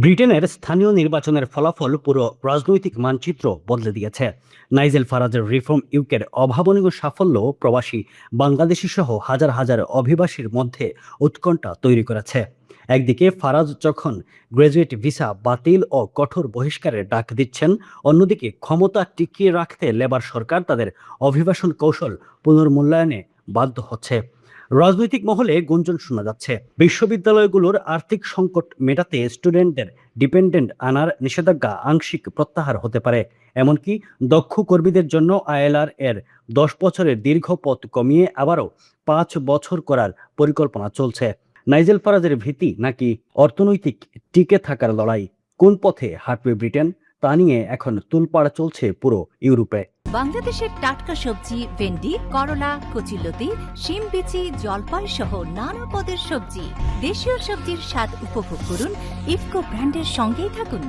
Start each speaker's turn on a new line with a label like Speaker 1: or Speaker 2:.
Speaker 1: ব্রিটেনের স্থানীয় নির্বাচনের ফলাফল পুরো রাজনৈতিক মানচিত্র বদলে দিয়েছে। নাইজেল ফারাজের রিফর্ম ইউকের অভাবনীয় সাফল্য প্রবাসী বাংলাদেশি সহ হাজার হাজার অভিবাসীর মধ্যে উৎকণ্ঠা তৈরি করেছে। একদিকে ফারাজ যখন গ্র্যাজুয়েট ভিসা বাতিল ও কঠোর বহিষ্কারের ডাক দিচ্ছেন, অন্যদিকে ক্ষমতা টিকিয়ে রাখতে লেবার সরকার তাদের অভিবাসন কৌশল পুনর্মূল্যায়নে বাধ্য হচ্ছে। রাজনৈতিক মহলে গুঞ্জন শোনা যাচ্ছে, বিশ্ববিদ্যালয়গুলোর আর্থিক সংকট মেটাতে স্টুডেন্টদের ডিপেন্ডেন্ট আনার নিষেধাজ্ঞা আংশিক প্রত্যাহার হতে পারে। এমনকি দক্ষ কর্মীদের জন্য আইএলআর এর 10 বছরের দীর্ঘ পথ কমিয়ে আবারও 5 বছর করার পরিকল্পনা চলছে। নাইজেল ফারাজের ভীতি নাকি অর্থনৈতিক টিকে থাকার লড়াই, কোন পথে হাঁটবে ব্রিটেন, তা নিয়ে এখন তোলপাড় চলছে পুরো ইউরোপে।
Speaker 2: বাংলাদেশের টাটকা সবজি, ভেন্ডি, করলা, কচুলতি, শিম বিচি, জলপাই সহ নানা পদের সবজি। দেশীয় সবজির স্বাদ উপভোগ করুন। ইফকো ব্র্যান্ডের সঙ্গেই থাকুন।